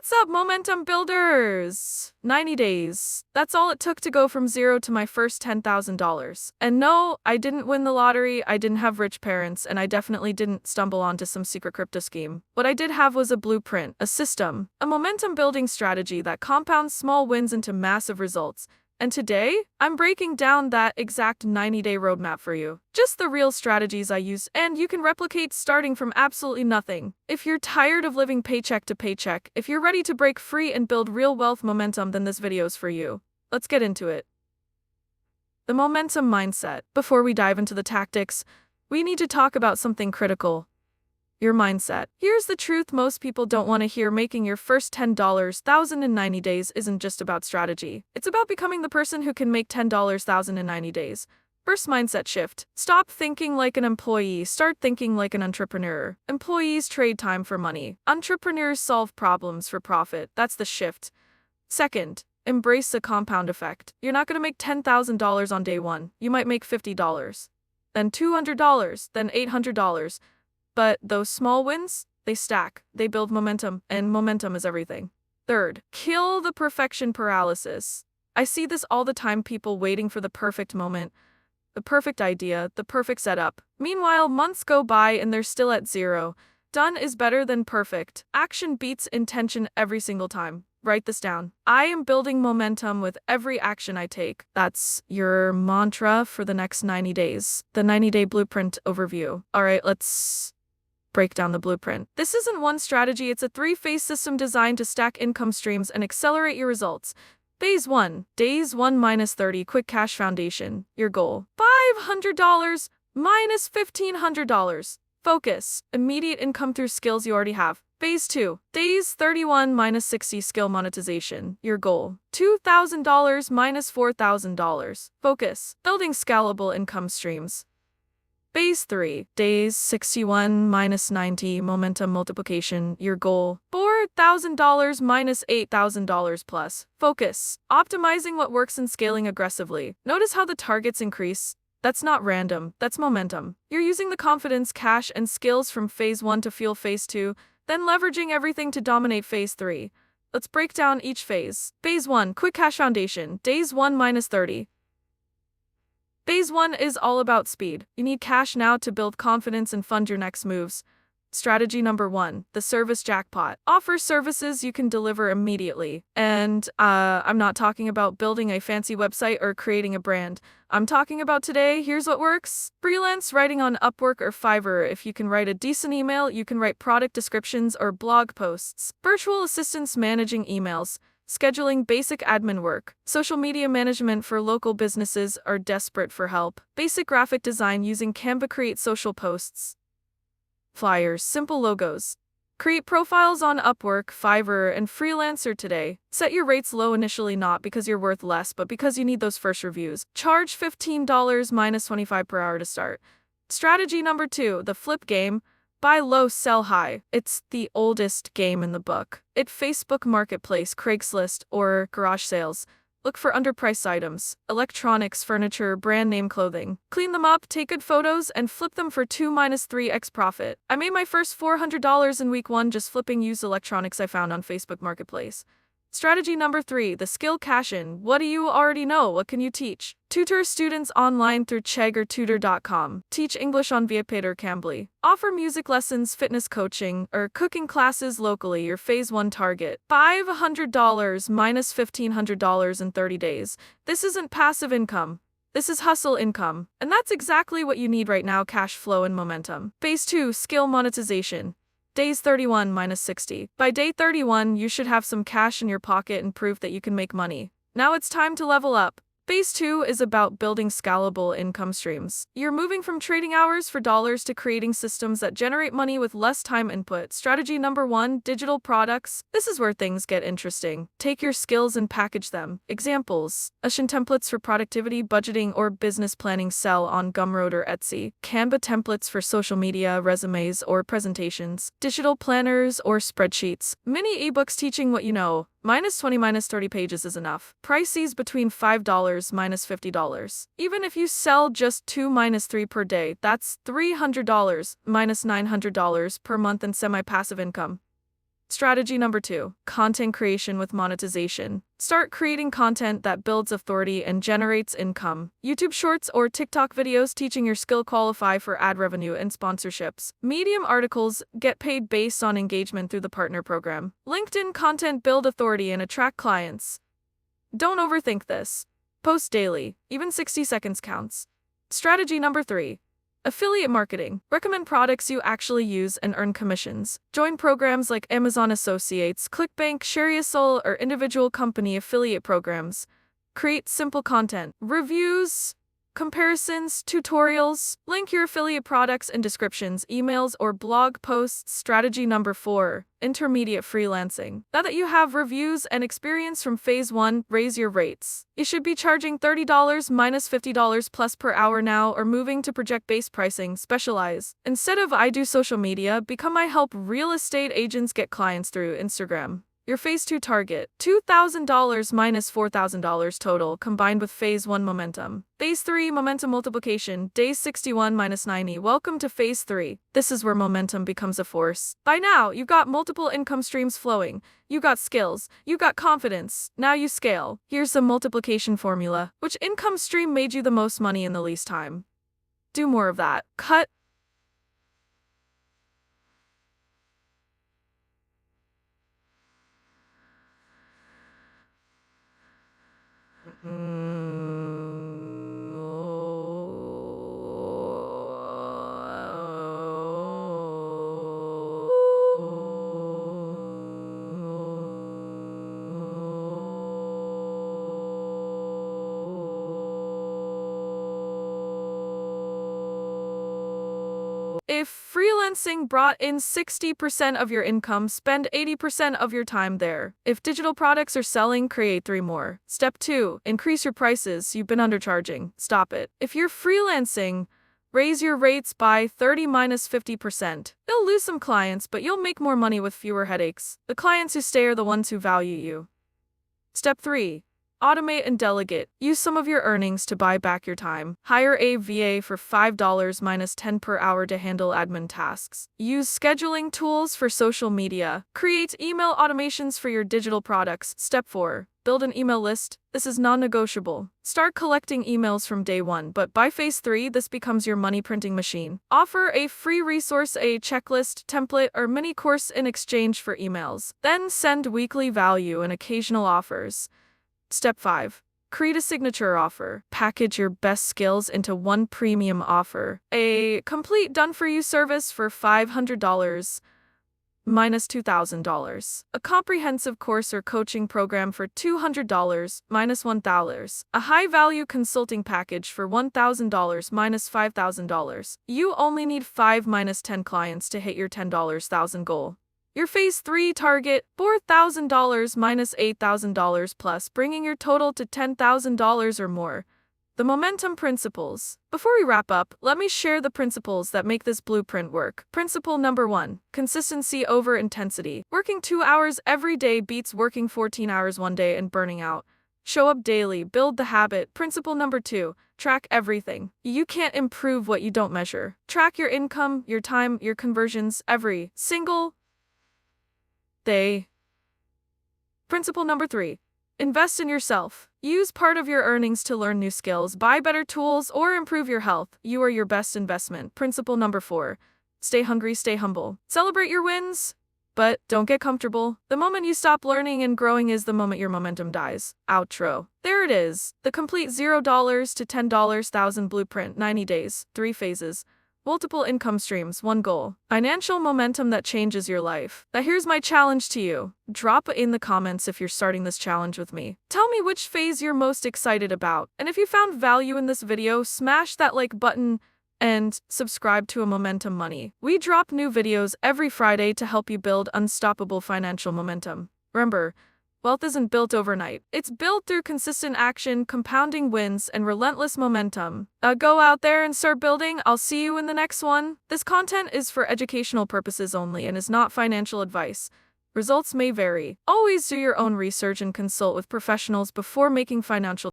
What's up, momentum builders? 90 days. That's all it took to go from zero to my first $10,000. And no, I didn't win the lottery, I didn't have rich parents, and I definitely didn't stumble onto some secret crypto scheme. What I did have was a blueprint, a system, a momentum building strategy that compounds small wins into massive results. And today, I'm breaking down that exact 90-day roadmap for you. Just the real strategies I use, and you can replicate starting from absolutely nothing. If you're tired of living paycheck to paycheck, if you're ready to break free and build real wealth momentum, then this video's for you. Let's get into it. The momentum mindset. Before we dive into the tactics, we need to talk about something critical. Your mindset. Here's the truth most people don't want to hear. Making your first $10,000 in 90 days isn't just about strategy. It's about becoming the person who can make $10,000 in 90 days. First mindset shift. Stop thinking like an employee, start thinking like an entrepreneur. Employees trade time for money. Entrepreneurs solve problems for profit. That's the shift. Second, embrace the compound effect. You're not going to make $10,000 on day one. You might make $50, then $200, then $800. But those small wins, they stack, they build momentum, and momentum is everything. Third, kill the perfection paralysis. I see this all the time, people waiting for the perfect moment, the perfect idea, the perfect setup. Meanwhile, months go by and they're still at zero. Done is better than perfect. Action beats intention every single time. Write this down. I am building momentum with every action I take. That's your mantra for the next 90 days. The 90-day blueprint overview. All right, let's break down the blueprint. This isn't one strategy, it's a three-phase system designed to stack income streams and accelerate your results. Phase 1, days 1 minus 30, quick cash foundation. Your goal, $500 minus $1,500. Focus, immediate income through skills you already have. Phase 2, days 31 minus 60, skill monetization. Your goal, $2,000 minus $4,000. Focus, building scalable income streams. Phase 3, days 61 minus 90, momentum multiplication. Your goal, $4,000 minus $8,000 plus. Focus, optimizing what works and scaling aggressively. Notice how the targets increase. That's not random, that's momentum. You're using the confidence, cash, and skills from Phase 1 to fuel Phase 2, then leveraging everything to dominate Phase 3. Let's break down each phase. Phase 1, quick cash foundation, days 1 minus 30. Phase 1 is all about speed. You need cash now to build confidence and fund your next moves. Strategy number 1, the service jackpot. Offer services you can deliver immediately. And I'm not talking about building a fancy website or creating a brand. I'm talking about today. Here's what works. Freelance writing on Upwork or Fiverr. If you can write a decent email, you can write product descriptions or blog posts. Virtual assistants managing emails. Scheduling basic admin work. Social media management for local businesses are desperate for help. Basic graphic design using Canva, create social posts. Flyers, simple logos. Create profiles on Upwork, Fiverr, and Freelancer today. Set your rates low initially, not because you're worth less, but because you need those first reviews. Charge $15 minus $25 per hour to start. Strategy number 2, the flip game. Buy low, sell high. It's the oldest game in the book. At Facebook Marketplace, Craigslist, or garage sales. Look for underpriced items, electronics, furniture, brand name clothing. Clean them up, take good photos, and flip them for 2-3x profit. I made my first $400 in week 1 just flipping used electronics I found on Facebook Marketplace. Strategy number 3, the skill cash-in. What do you already know? What can you teach? Tutor students online through Chegg or tutor.com. Teach English on Viapaid or Cambly. Offer music lessons, fitness coaching, or cooking classes locally. Your Phase 1 target, $500 minus $1,500 in 30 days. This isn't passive income. This is hustle income. And that's exactly what you need right now, cash flow and momentum. Phase 2, skill monetization. Days 31 minus 60. By day 31, you should have some cash in your pocket and proof that you can make money. Now it's time to level up. Phase 2 is about building scalable income streams. You're moving from trading hours for dollars to creating systems that generate money with less time input. Strategy number 1, digital products. This is where things get interesting. Take your skills and package them. Examples: Notion templates for productivity, budgeting, or business planning, sell on Gumroad or Etsy. Canva templates for social media, resumes, or presentations. Digital planners or spreadsheets. Mini ebooks teaching what you know. Minus 20 minus 30 pages is enough. Prices between $5 minus $50. Even if you sell just 2 minus 3 per day, that's $300 minus $900 per month in semi-passive income. Strategy number 2, content creation with monetization. Start creating content that builds authority and generates income. YouTube Shorts or TikTok videos teaching your skill qualify for ad revenue and sponsorships. Medium articles get paid based on engagement through the partner program. LinkedIn content build authority and attract clients. Don't overthink this. Post daily, even 60 seconds counts. Strategy number 3, affiliate marketing. Recommend products you actually use and earn commissions. Join programs like Amazon Associates, ClickBank, ShareASole, or individual company affiliate programs. Create simple content, reviews, comparisons, tutorials. Link your affiliate products in descriptions, emails, or blog posts. Strategy number 4, intermediate freelancing. Now that you have reviews and experience from phase 1, raise your rates. You should be charging $30 minus $50 plus per hour now, or moving to project-based pricing. Specialize. Instead of I do social media, become I help real estate agents get clients through Instagram. Your phase 2 target, $2,000 minus $4,000 total combined with phase 1 momentum. Phase 3 momentum multiplication, days 61 minus 90. Welcome to phase 3. This is where momentum becomes a force. By now, you've got multiple income streams flowing. You got skills, you got confidence, now you scale. Here's the multiplication formula. Which income stream made you the most money in the least time? Do more of that. Cut. If freelancing brought in 60% of your income, spend 80% of your time there. If digital products are selling, create 3 more. Step 2, increase your prices. You've been undercharging. Stop it. If you're freelancing, raise your rates by 30 minus 50%. You'll lose some clients, but you'll make more money with fewer headaches. The clients who stay are the ones who value you. Step 3, automate and delegate. Use some of your earnings to buy back your time. Hire a VA for $5 minus 10 per hour to handle admin tasks. Use scheduling tools for social media. Create email automations for your digital products. Step 4, build an email list. This is non-negotiable. Start collecting emails from day 1, but by phase 3, this becomes your money printing machine. Offer a free resource, a checklist, template, or mini course in exchange for emails. Then send weekly value and occasional offers. Step 5, create a signature offer. Package your best skills into one premium offer. A complete done-for-you service for $500 minus $2,000. A comprehensive course or coaching program for $200 minus $1,000. A high-value consulting package for $1,000 minus $5,000. You only need 5 minus 10 clients to hit your $10,000 goal. Your phase 3 target, $4,000 minus $8,000 plus, bringing your total to $10,000 or more. The momentum principles. Before we wrap up, let me share the principles that make this blueprint work. Principle number 1, consistency over intensity. Working 2 hours every day beats working 14 hours one day and burning out. Show up daily, build the habit. Principle number 2, track everything. You can't improve what you don't measure. Track your income, your time, your conversions, every single day. Principle number 3, invest in yourself. Use part of your earnings to learn new skills, buy better tools, or improve your health. You are your best investment. Principle number 4, stay hungry, stay humble. Celebrate your wins, but don't get comfortable. The moment you stop learning and growing is the moment your momentum dies. Outro. There it is. The complete $0 to $10,000 blueprint, 90 days, 3 phases. Multiple income streams, 1 goal. Financial momentum that changes your life. Now here's my challenge to you. Drop it in the comments if you're starting this challenge with me. Tell me which phase you're most excited about. And if you found value in this video, smash that like button and subscribe to A Momentum Money. We drop new videos every Friday to help you build unstoppable financial momentum. Remember, wealth isn't built overnight. It's built through consistent action, compounding wins, and relentless momentum. Go out there and start building. I'll see you in the next one. This content is for educational purposes only and is not financial advice. Results may vary. Always do your own research and consult with professionals before making financial